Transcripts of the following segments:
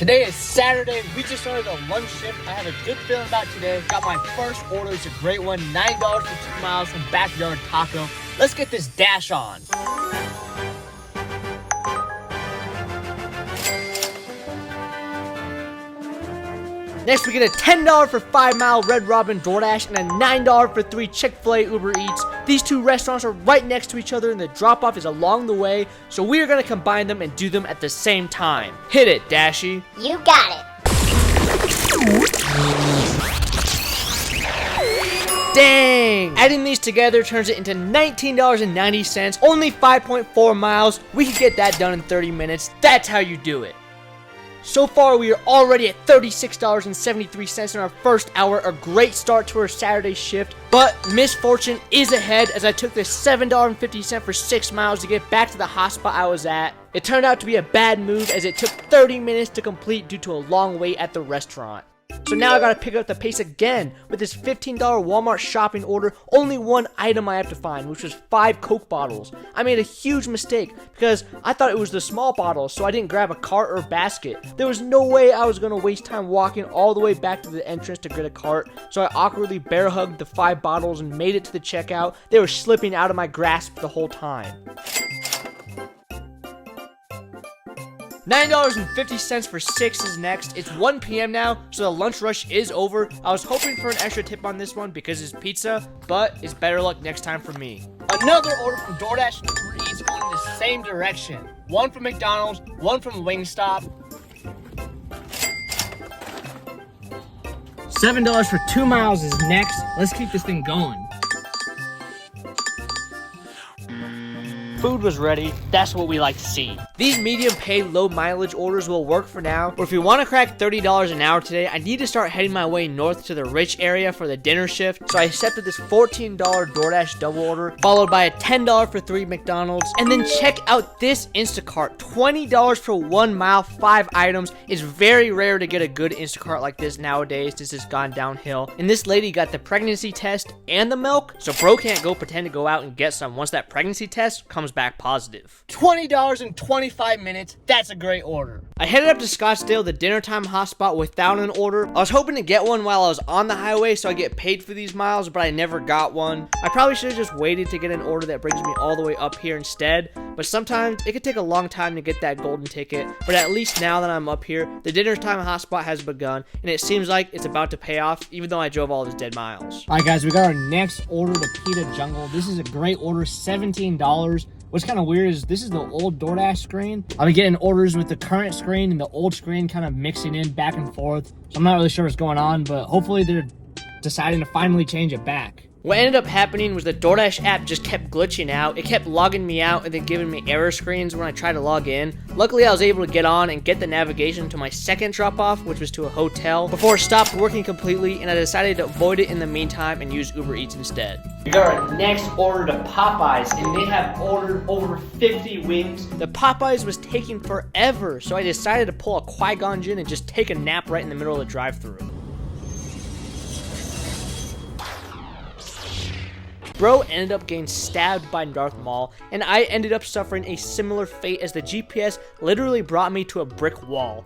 Today is Saturday. We just started a lunch shift. I have a good feeling about today. Got my first order. It's a great one. $9 for 2 miles from Backyard Taco. Let's get this dash on. Next, we get a $10 for 5 Mile Red Robin DoorDash and a $9 for 3 Chick-fil-A Uber Eats. These two restaurants are right next to each other and the drop-off is along the way, so we are going to combine them and do them at the same time. Hit it, Dashy. You got it. Dang! Adding these together turns it into $19.90, only 5.4 miles. We can get that done in 30 minutes. That's how you do it. So far, we are already at $36.73 in our first hour, a great start to our Saturday shift, but misfortune is ahead as I took this $7.50 for 6 miles to get back to the hot spot I was at. It turned out to be a bad move as it took 30 minutes to complete due to a long wait at the restaurant. So now I gotta pick up the pace again with this $15 Walmart shopping order. Only one item I have to find, which was 5 Coke bottles. I made a huge mistake because I thought it was the small bottles, so I didn't grab a cart or basket. There was no way I was gonna waste time walking all the way back to the entrance to get a cart, so I awkwardly bear hugged the 5 bottles and made it to the checkout. They were slipping out of my grasp the whole time. $9.50 for 6 is next. It's 1 p.m. now, so the lunch rush is over. I was hoping for an extra tip on this one because it's pizza, but it's better luck next time for me. Another order from DoorDash and Uber Eats going in the same direction. One from McDonald's, one from Wingstop. $7 for 2 miles is next. Let's keep this thing going. Food was ready. That's what we like to see. These medium pay, low mileage orders will work for now, but if we want to crack $30 an hour today, I need to start heading my way north to the rich area for the dinner shift. So I accepted this $14 DoorDash double order, followed by a $10 for 3 McDonald's, and then check out this Instacart. $20 for 1 mile, 5 items. It's very rare to get a good Instacart like this nowadays. This has gone downhill. And this lady got the pregnancy test and the milk, so bro can't go pretend to go out and get some once that pregnancy test comes back positive. $20 in 25 minutes. That's a great order. I headed up to Scottsdale, the dinner time hotspot, without an order. I was hoping to get one while I was on the highway so I get paid for these miles, but I never got one. I probably should have just waited to get an order that brings me all the way up here instead, but sometimes it could take a long time to get that golden ticket. But at least now that I'm up here, the dinner time hotspot has begun, and it seems like it's about to pay off, even though I drove all those dead miles. Alright guys, we got our next order, the Pita Jungle. This is a great order, $17. What's kind of weird is this is the old DoorDash screen. I've been getting orders with the current screen and the old screen kind of mixing in back and forth. So I'm not really sure what's going on, but hopefully they're deciding to finally change it back. What ended up happening was the DoorDash app just kept glitching out. It kept logging me out and then giving me error screens when I tried to log in. Luckily, I was able to get on and get the navigation to my second drop-off, which was to a hotel, before it stopped working completely, and I decided to avoid it in the meantime and use Uber Eats instead. We got our next order to Popeyes, and they have ordered over 50 wings. The Popeyes was taking forever, so I decided to pull a Qui-Gon Jinn and just take a nap right in the middle of the drive-thru. Bro ended up getting stabbed by Darth Maul, and I ended up suffering a similar fate as the GPS literally brought me to a brick wall.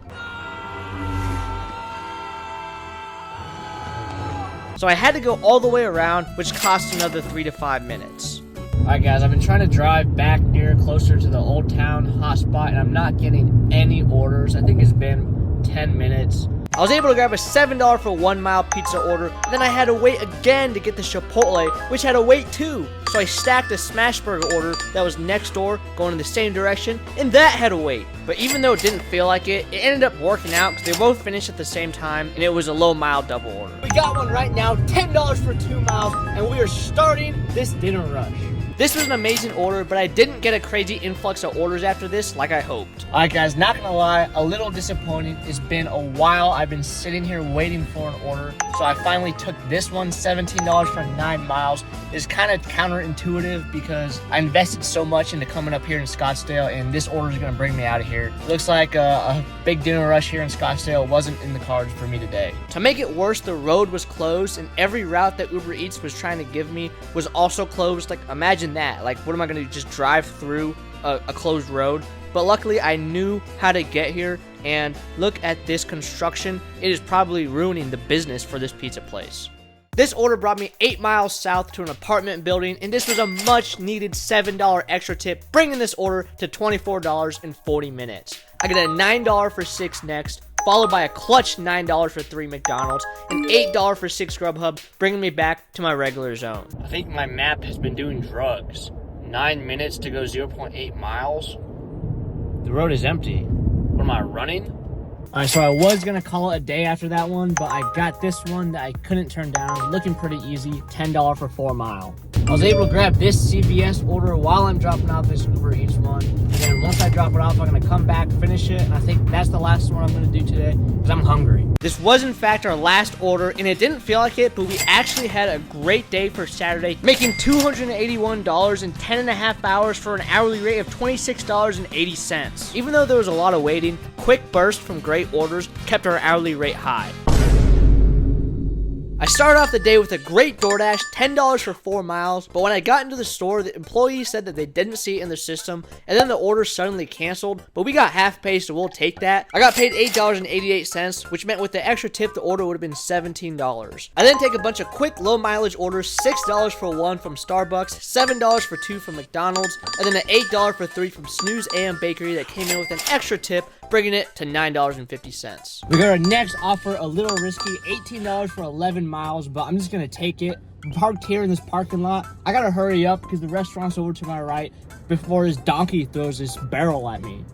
So I had to go all the way around, which cost another 3 to 5 minutes. Alright guys, I've been trying to drive back closer to the Old Town hotspot, and I'm not getting any orders. I think it's been 10 minutes. I was able to grab a $7 for 1 mile pizza order, and then I had to wait again to get the Chipotle, which had to wait too. So I stacked a smash burger order that was next door, going in the same direction, and that had to wait. But even though it didn't feel like it, it ended up working out because they both finished at the same time, and it was a low mile double order. We got one right now, $10 for 2 miles, and we are starting this dinner rush. This was an amazing order, but I didn't get a crazy influx of orders after this like I hoped. Alright guys, not gonna lie, a little disappointing. It's been a while. I've been sitting here waiting for an order, so I finally took this one, $17 for 9 miles. It's kind of counterintuitive because I invested so much into coming up here in Scottsdale, and this order is gonna bring me out of here. Looks like a big dinner rush here in Scottsdale wasn't in the cards for me today. To make it worse, the road was closed, and every route that Uber Eats was trying to give me was also closed. Like, imagine that. Like, what am I gonna do, just drive through a closed road? But luckily I knew how to get here, and look at this construction. It is probably ruining the business for this pizza place. This order brought me 8 miles south to an apartment building, and this was a much needed $7 extra tip, bringing this order to $24 in 40 minutes. I get a $9 for 6 next, followed by a clutch $9 for 3 McDonald's, and $8 for 6 Grubhub, bringing me back to my regular zone. I think my map has been doing drugs. 9 minutes to go 0.8 miles. The road is empty. What am I, running? Alright, so I was gonna call it a day after that one, but I got this one that I couldn't turn down. Looking pretty easy, $10 for 4 mile. I was able to grab this CVS order while I'm dropping off this Uber Eats one. And then once I drop it off, I'm gonna come back, finish it, and I think that's the last one I'm gonna do today, because I'm hungry. This was in fact our last order, and it didn't feel like it, but we actually had a great day for Saturday, making $281 in 10.5 hours for an hourly rate of $26.80. Even though there was a lot of waiting, quick burst from great orders kept our hourly rate high. I started off the day with a great DoorDash, $10 for 4 miles, but when I got into the store, the employee said that they didn't see it in their system, and then the order suddenly canceled, but we got half pay, so we'll take that. I got paid $8.88, which meant with the extra tip, the order would have been $17. I then take a bunch of quick, low mileage orders, $6 for 1 from Starbucks, $7 for 2 from McDonald's, and then an $8 for 3 from Snooze AM Bakery that came in with an extra tip, bringing it to $9.50. We got our next offer, a little risky, $18 for 11 miles, but I'm just gonna take it. I'm parked here in this parking lot. I gotta hurry up because the restaurant's over to my right before this donkey throws this barrel at me.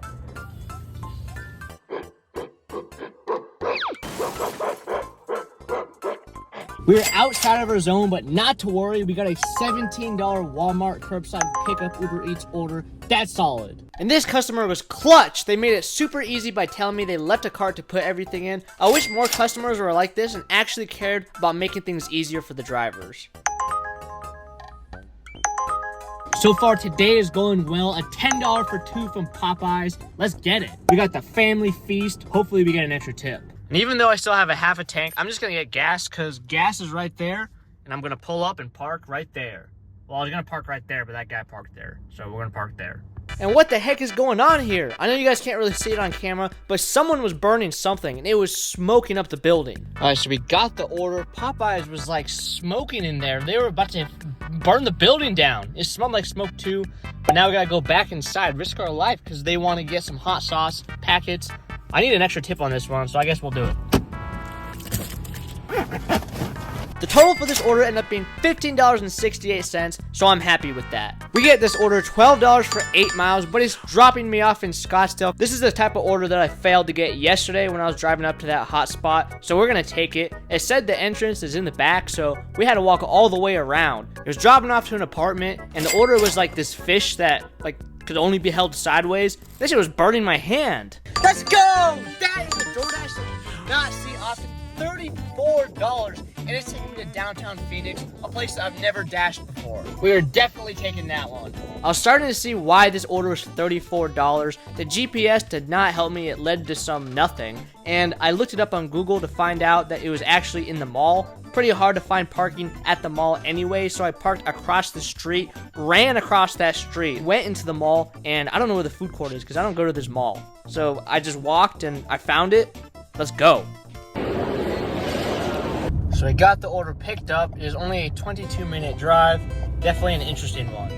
We're outside of our zone, but not to worry. We got a $17 Walmart curbside pickup Uber Eats order. That's solid. And this customer was clutch. They made it super easy by telling me they left a cart to put everything in. I wish more customers were like this and actually cared about making things easier for the drivers. So far today is going well. A $10 for 2 from Popeyes. Let's get it. We got the family feast. Hopefully we get an extra tip. And even though I still have a half a tank, I'm just gonna get gas because gas is right there, and I'm gonna pull up and park right there. Well, I was gonna park right there, but that guy parked there, so we're gonna park there. And what the heck is going on here? I know you guys can't really see it on camera, but someone was burning something, and it was smoking up the building. All right, so we got the order. Popeyes was like smoking in there. They were about to burn the building down. It smelled like smoke too, but now we gotta go back inside, risk our life, because they want to get some hot sauce packets. I need an extra tip on this one, so I guess we'll do it. The total for this order ended up being $15.68, so I'm happy with that. We get this order $12 for 8 miles, but it's dropping me off in Scottsdale. This is the type of order that I failed to get yesterday when I was driving up to that hot spot, so we're gonna take it. It said the entrance is in the back, so we had to walk all the way around. It was dropping off to an apartment, and the order was like this fish that could only be held sideways. This shit was burning my hand. Let's go! That is a DoorDash that you do not see often. $34, and it's taking me to downtown Phoenix, a place that I've never dashed before. We are definitely taking that one. I was starting to see why this order was $34. The GPS did not help me. It led to some nothing, and I looked it up on Google to find out that it was actually in the mall. Pretty hard to find parking at the mall anyway, so I parked across the street, ran across that street, went into the mall, and I don't know where the food court is because I don't go to this mall. So I just walked and I found it. Let's go. So I got the order picked up. It is only a 22-minute drive. Definitely an interesting one.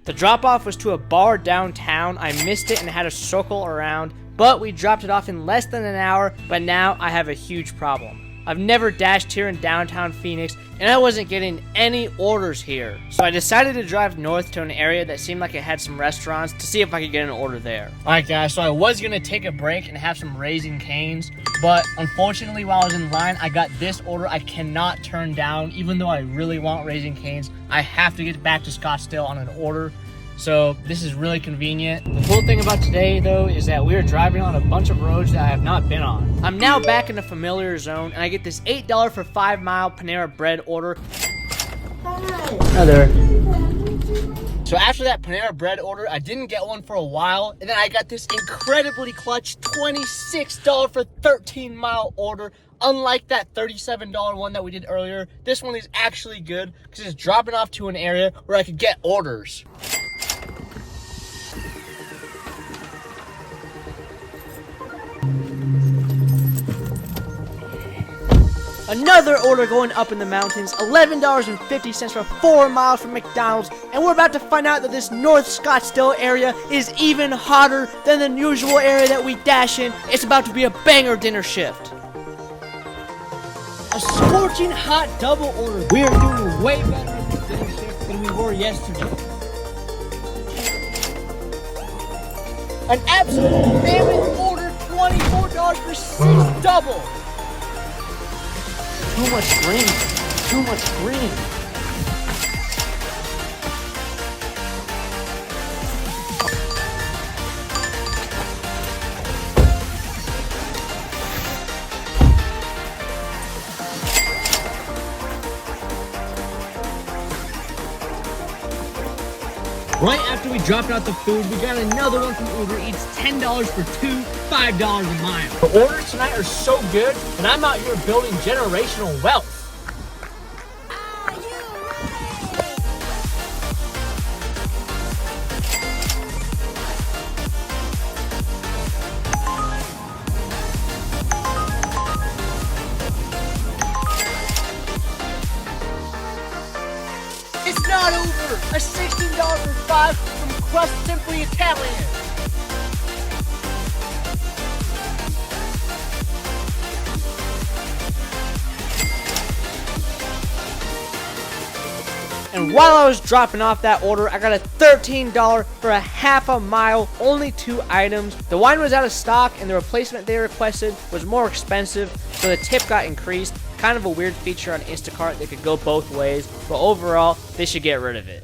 The drop-off was to a bar downtown. I missed it and had to circle around, but we dropped it off in less than an hour, but now I have a huge problem. I've never dashed here in downtown Phoenix, and I wasn't getting any orders here. So I decided to drive north to an area that seemed like it had some restaurants to see if I could get an order there. Alright guys, so I was gonna take a break and have some Raising Cane's, but unfortunately while I was in line, I got this order I cannot turn down. Even though I really want Raising Cane's, I have to get back to Scottsdale on an order. So this is really convenient. The cool thing about today though is that we are driving on a bunch of roads that I have not been on. I'm now back in a familiar zone, and I get this $8 for 5 mile Panera Bread order. Hi there. So after that Panera Bread order, I didn't get one for a while, and then I got this incredibly clutch $26 for 13-mile order. Unlike that $37 one that we did earlier, this one is actually good because it's dropping off to an area where I could get orders. Another order going up in the mountains, $11.50 for 4 miles from McDonald's, and we're about to find out that this North Scottsdale area is even hotter than the usual area that we dash in. It's about to be a banger dinner shift. A scorching hot double order. We are doing way better in this dinner shift than we were yesterday. An absolute mammoth order, $24 for 6 double. Too much green. Too much green. Right after we dropped out the food, we got another one from Uber Eats, $10 for 2, $5 a mile. The orders tonight are so good, and I'm out here building generational wealth. It's not over! A $16 for 5 from Crust Simply Italian. And while I was dropping off that order, I got a $13 for a half a mile, only 2 items. The wine was out of stock and the replacement they requested was more expensive, so the tip got increased. Kind of a weird feature on Instacart that could go both ways, but overall, they should get rid of it.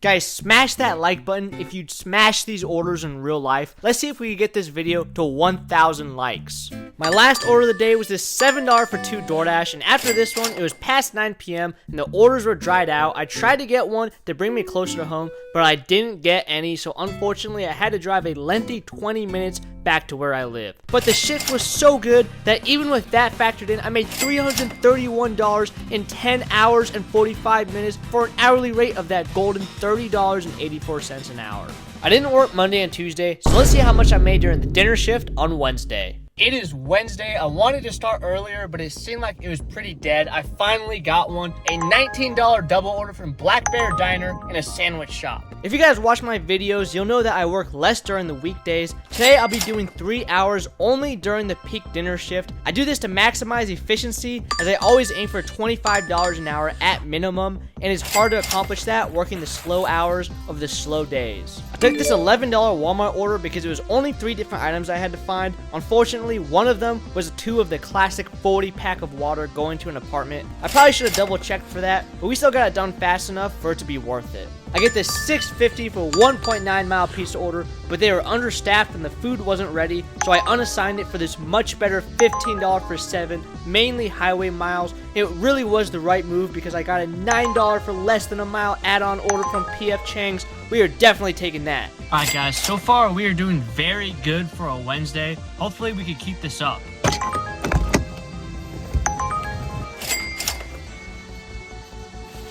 Guys, smash that like button if you'd smash these orders in real life. Let's see if we can get this video to 1,000 likes. My last order of the day was this $7 for 2 DoorDash, and after this one, it was past 9 p.m. and the orders were dried out. I tried to get one to bring me closer to home, but I didn't get any, so unfortunately, I had to drive a lengthy 20 minutes back to where I live. But the shift was so good that even with that factored in, I made $331 in 10 hours and 45 minutes for an hourly rate of that golden $30.84 an hour. I didn't work Monday and Tuesday, so let's see how much I made during the dinner shift on Wednesday. It is Wednesday. I wanted to start earlier, but it seemed like it was pretty dead. I finally got one. A $19 double order from Black Bear Diner in a sandwich shop. If you guys watch my videos, you'll know that I work less during the weekdays. Today, I'll be doing 3 hours only during the peak dinner shift. I do this to maximize efficiency, as I always aim for $25 an hour at minimum, and it's hard to accomplish that working the slow hours of the slow days. I took this $11 Walmart order because it was only 3 different items I had to find. Unfortunately, one of them was 2 of the classic 40-pack of water going to an apartment. I probably should have double checked for that, but we still got it done fast enough for it to be worth it. I get this $6.50 for 1.9 mile pizza order, but they were understaffed and the food wasn't ready, so I unassigned it for this much better $15 for 7, mainly highway miles. It really was the right move because I got a $9 for less than a mile add-on order from PF Chang's. We are definitely taking that. Alright guys, so far we are doing very good for a Wednesday. Hopefully we can keep this up.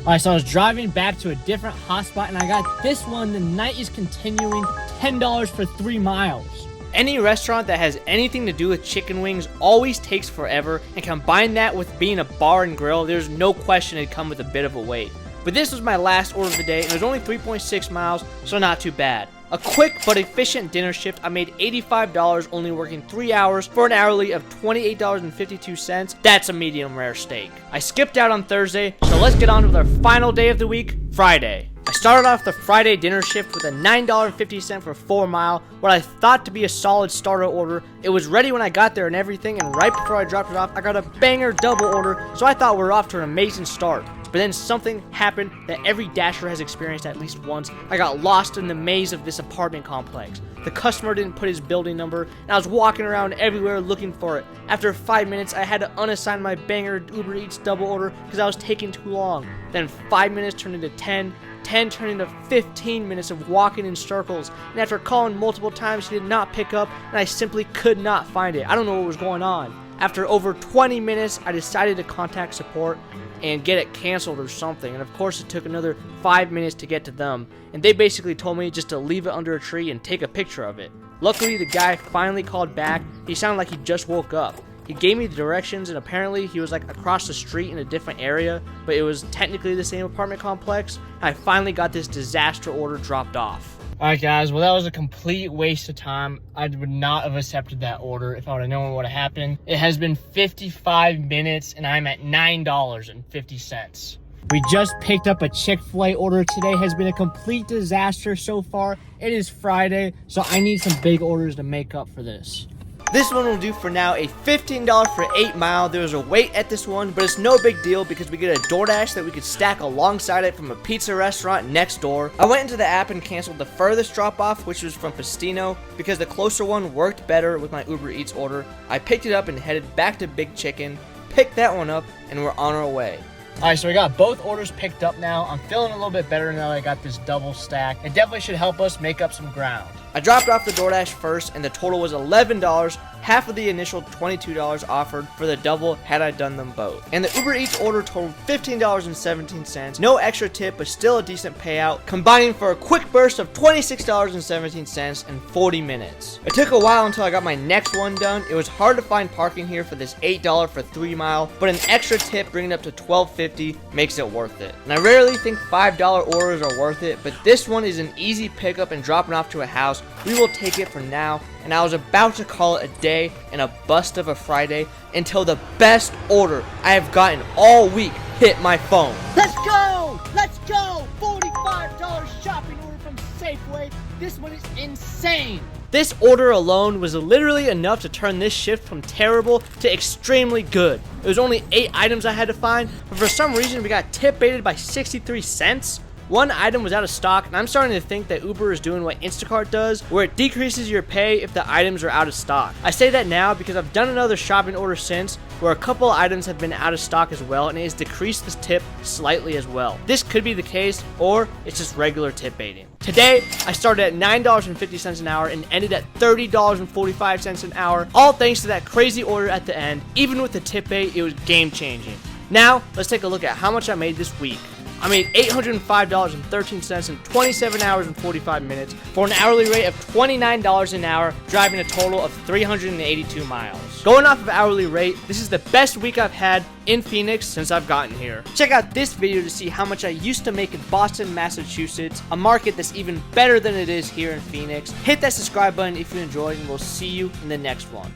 Alright, so I was driving back to a different hotspot and I got this one. The night is continuing, $10 for 3 miles. Any restaurant that has anything to do with chicken wings always takes forever, and combine that with being a bar and grill, there's no question it'd come with a bit of a wait. But this was my last order of the day, and it was only 3.6 miles, so not too bad. A quick but efficient dinner shift. I made $85 only working 3 hours for an hourly of $28.52. That's a medium rare steak. I skipped out on Thursday, so let's get on with our final day of the week, Friday. I started off the Friday dinner shift with a $9.50 for 4 mile, what I thought to be a solid starter order. It was ready when I got there and everything, and right before I dropped it off, I got a banger double order, so I thought we were off to an amazing start. But then something happened that every dasher has experienced at least once. I got lost in the maze of this apartment complex. The customer didn't put his building number, and I was walking around everywhere looking for it. After 5 minutes, I had to unassign my banger Uber Eats double order because I was taking too long. Then 5 minutes turned into 10, 10 turned into 15 minutes of walking in circles, and after calling multiple times, he did not pick up, and I simply could not find it. I don't know what was going on. After over 20 minutes, I decided to contact support and get it canceled or something, and of course it took another 5 minutes to get to them, and they basically told me just to leave it under a tree and take a picture of it. Luckily, the guy finally called back. He sounded like he just woke up. He gave me the directions, and apparently he was like across the street in a different area, but it was technically the same apartment complex. I finally got this disaster order dropped off. Alright guys, well that was a complete waste of time. I would not have accepted that order if I would have known what would have happened. It has been 55 minutes and I'm at $9.50. We just picked up a Chick-fil-A order. Today has been a complete disaster so far. It is Friday, so I need some big orders to make up for this. This one will do for now, a $15 for 8 Mile. There was a wait at this one, but it's no big deal because we get a DoorDash that we could stack alongside it from a pizza restaurant next door. I went into the app and canceled the furthest drop-off, which was from Pastino, because the closer one worked better with my Uber Eats order. I picked it up and headed back to Big Chicken, picked that one up, and we're on our way. Alright, so we got both orders picked up now. I'm feeling a little bit better now that I got this double stack. It definitely should help us make up some ground. I dropped off the DoorDash first, and the total was $11, half of the initial $22 offered for the double had I done them both. And the Uber Eats order totaled $15.17, no extra tip, but still a decent payout, combining for a quick burst of $26.17 in 40 minutes. It took a while until I got my next one done. It was hard to find parking here for this $8 for 3 Mile, but an extra tip bringing it up to $12.50 makes it worth it. And I rarely think $5 orders are worth it, but this one is an easy pickup and dropping off to a house. We will take it for now, and I was about to call it a day and a bust of a Friday until the best order I have gotten all week hit my phone. Let's go! Let's go! $45 shopping order from Safeway. This one is insane. This order alone was literally enough to turn this shift from terrible to extremely good. It was only 8 items I had to find, but for some reason we got tip baited by 63 cents. One item was out of stock, and I'm starting to think that Uber is doing what Instacart does, where it decreases your pay if the items are out of stock. I say that now because I've done another shopping order since, where a couple items have been out of stock as well, and it has decreased the tip slightly as well. This could be the case, or it's just regular tip baiting. Today, I started at $9.50 an hour and ended at $30.45 an hour, all thanks to that crazy order at the end. Even with the tip bait, it was game changing. Now, let's take a look at how much I made this week. I made $805.13 in 27 hours and 45 minutes for an hourly rate of $29 an hour, driving a total of 382 miles. Going off of hourly rate, this is the best week I've had in Phoenix since I've gotten here. Check out this video to see how much I used to make in Boston, Massachusetts, a market that's even better than it is here in Phoenix. Hit that subscribe button if you enjoyed, and we'll see you in the next one.